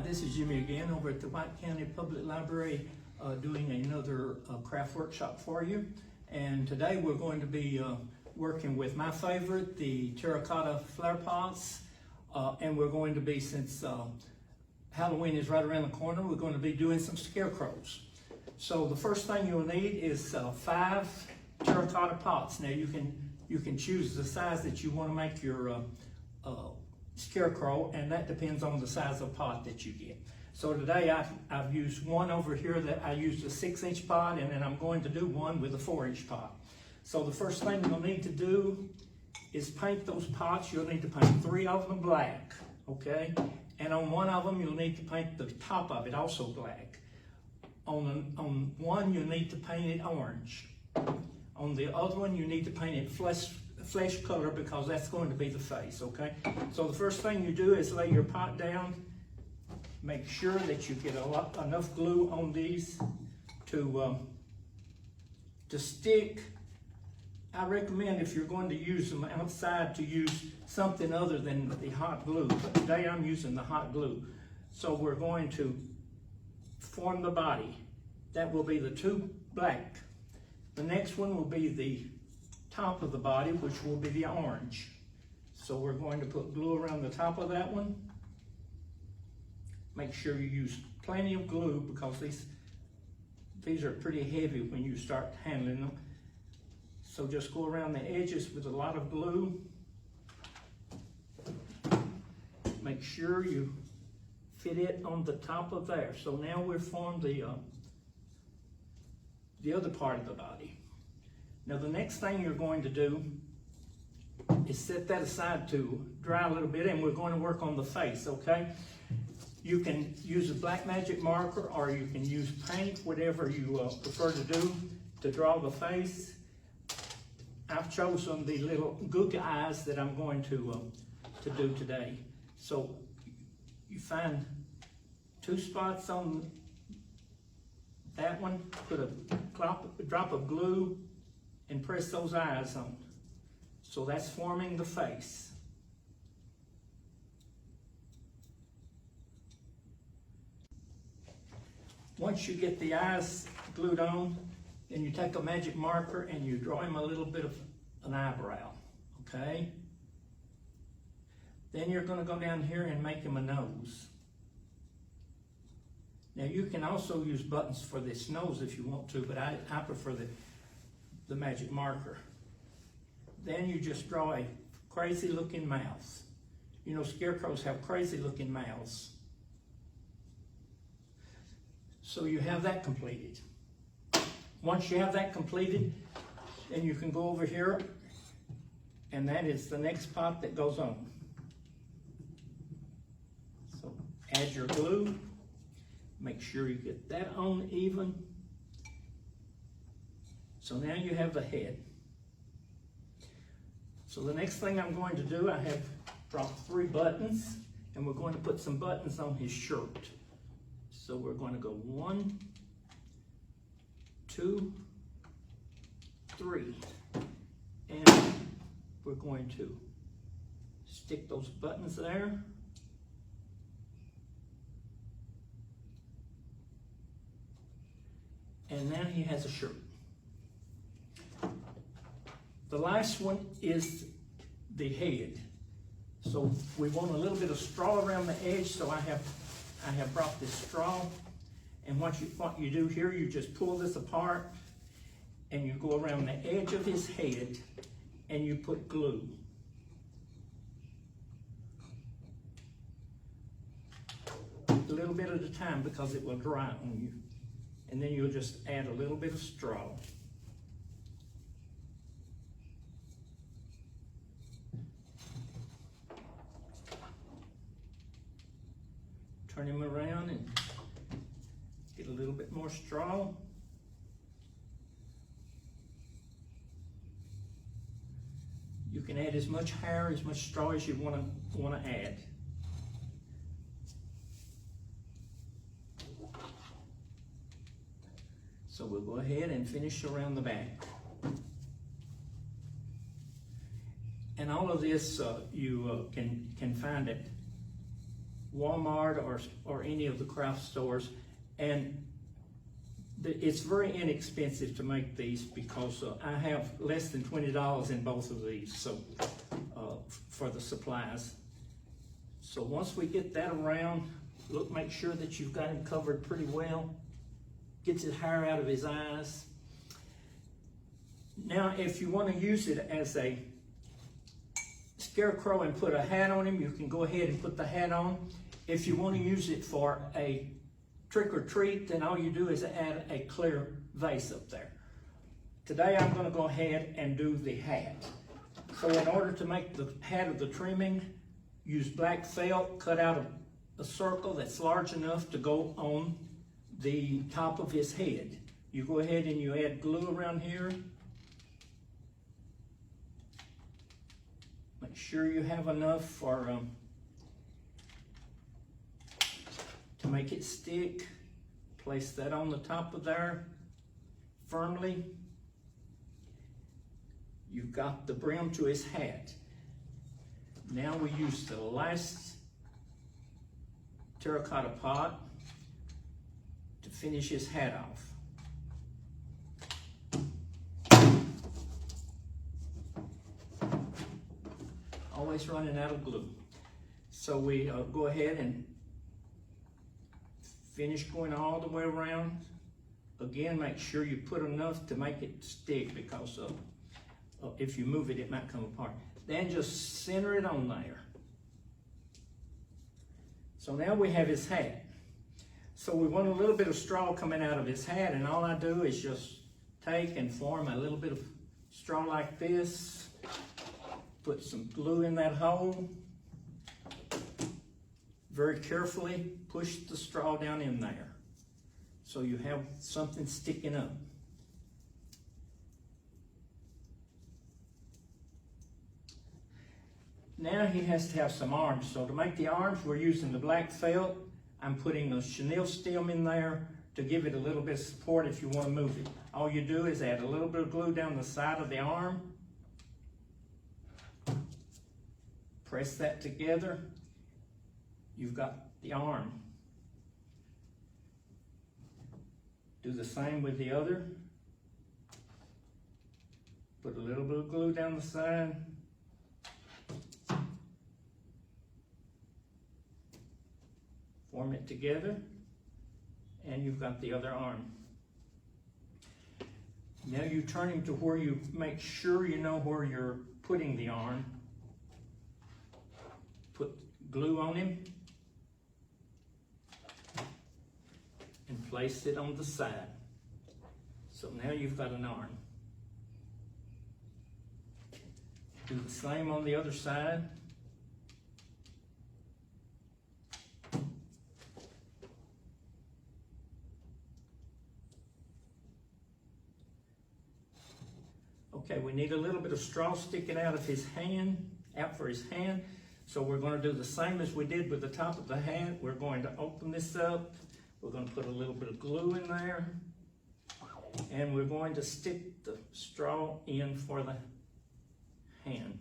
this is Jimmy again over at the White County Public Library doing another craft workshop for you. And today we're going to be working with my favorite, the terracotta flower pots. And we're going to be, since Halloween is right around the corner, we're going to be doing some scarecrows. So the first thing you'll need is 5 terracotta pots. Now you can choose the size that you want to make your scarecrow, and that depends on the size of pot that you get. So today I've used one over here that I used a 6-inch pot, and then I'm going to do one with a 4-inch pot. So the first thing you'll need to do is paint those pots. You'll need to paint 3 of them black, okay? And on one of them you'll need to paint the top of it also black. On one you'll need to paint it orange. On the other one you need to paint it flesh color, because that's going to be the face, okay? So the first thing you do is lay your pot down. Make sure that you get enough glue on these to stick. I recommend, if you're going to use them outside, to use something other than the hot glue. But today I'm using the hot glue. So we're going to form the body. That will be the 2 black. The next one will be the top of the body, which will be the orange. So we're going to put glue around the top of that one. Make sure you use plenty of glue, because these are pretty heavy when you start handling them. So just go around the edges with a lot of glue. Make sure you fit it on the top of there. So now we've formed the other part of the body. Now the next thing you're going to do is set that aside to dry a little bit, and we're going to work on the face, okay? You can use a black magic marker, or you can use paint, whatever you prefer to do to draw the face. I've chosen the little gook eyes that I'm going to do today. So you find 2 spots on that one, put a drop of glue, and press those eyes on. So that's forming the face. Once you get the eyes glued on, then you take a magic marker and you draw him a little bit of an eyebrow, okay? Then you're going to go down here and make him a nose. Now you can also use buttons for this nose if you want to, but I prefer the magic marker. Then you just draw a crazy looking mouth. You know, scarecrows have crazy looking mouths. So you have that completed. Once you have that completed, then you can go over here, and that is the next pot that goes on. So add your glue. Make sure you get that on even. So now you have the head. So the next thing I'm going to do, I have dropped 3 buttons, and we're going to put some buttons on his shirt. So we're going to go 1, 2, 3, and we're going to stick those buttons there. And now he has a shirt. The last one is the head. So we want a little bit of straw around the edge, so I have brought this straw. And what you do here, you just pull this apart, and you go around the edge of his head, and you put glue. A little bit at a time, because it will dry on you. And then you'll just add a little bit of straw. Turn him around and get a little bit more straw. You can add as much hair, as much straw as you want to add. So we'll go ahead and finish around the back. And all of this you can find at Walmart or any of the craft stores, and it's very inexpensive to make these because I have less than $20 in both of these, so for the supplies. So once we get that around, look, make sure that you've got him covered pretty well. Gets his hair out of his eyes. Now, if you want to use it as a scarecrow and put a hat on him, you can go ahead and put the hat on. If you want to use it for a trick or treat, then all you do is add a clear vase up there. Today I'm going to go ahead and do the hat. So in order to make the hat of the trimming, use black felt, cut out a circle that's large enough to go on the top of his head. You go ahead and you add glue around here. Make sure you have enough for to make it stick. Place that on the top of there firmly. You've got the brim to his hat. Now we use the last terracotta pot to finish his hat off. Always running out of glue. So we go ahead and finish going all the way around. Again, make sure you put enough to make it stick, because if you move it, it might come apart. Then just center it on there. So now we have his hat. So we want a little bit of straw coming out of his hat, and all I do is just take and form a little bit of straw like this. Put some glue in that hole. Very carefully push the straw down in there so you have something sticking up. Now he has to have some arms. So to make the arms, we're using the black felt. I'm putting a chenille stem in there to give it a little bit of support if you want to move it. All you do is add a little bit of glue down the side of the arm. Press that together. You've got the arm. Do the same with the other. Put a little bit of glue down the side. Form it together, and you've got the other arm. Now you turn him to where you make sure you know where you're putting the arm. Put glue on him and place it on the side. So now you've got an arm. Do the same on the other side. Okay, we need a little bit of straw sticking out of his hand, out for his hand. So we're going to do the same as we did with the top of the hat. We're going to open this up. We're going to put a little bit of glue in there. And we're going to stick the straw in for the hand.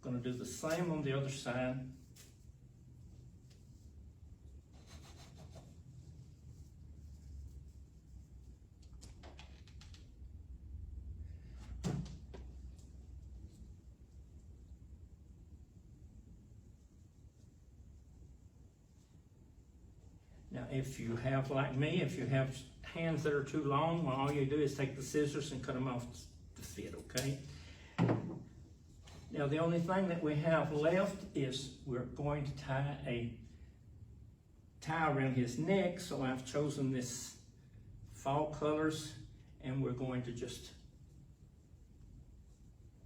Going to do the same on the other side. Now, if you have, like me, if you have hands that are too long, well, all you do is take the scissors and cut them off to fit, okay? Now, the only thing that we have left is we're going to tie a tie around his neck. So I've chosen this fall colors, and we're going to just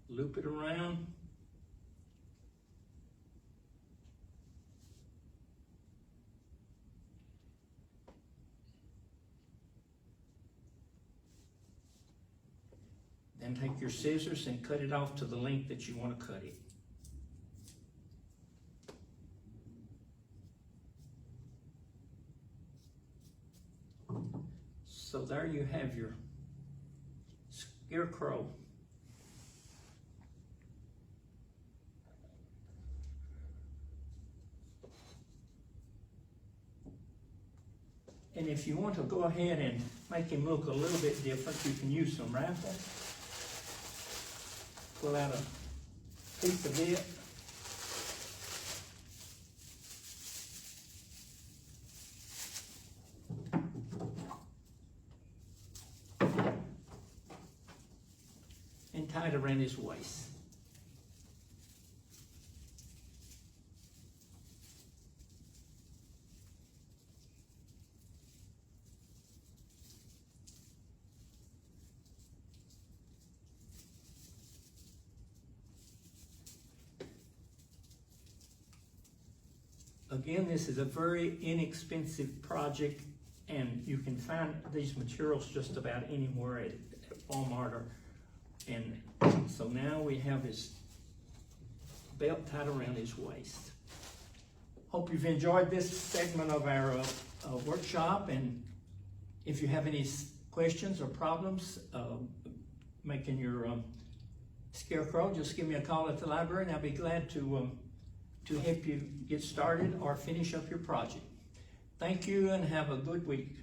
loop it around. Then take your scissors and cut it off to the length that you want to cut it. So there you have your scarecrow. And if you want to go ahead and make him look a little bit different, you can use some raffle. Pull out a piece of it. And tie it around his waist. Again, this is a very inexpensive project, and you can find these materials just about anywhere at Walmart. And so now we have his belt tied around his waist. Hope you've enjoyed this segment of our workshop, and if you have any questions or problems making your scarecrow, just give me a call at the library, and I'll be glad to help you get started or finish up your project. Thank you, and have a good week.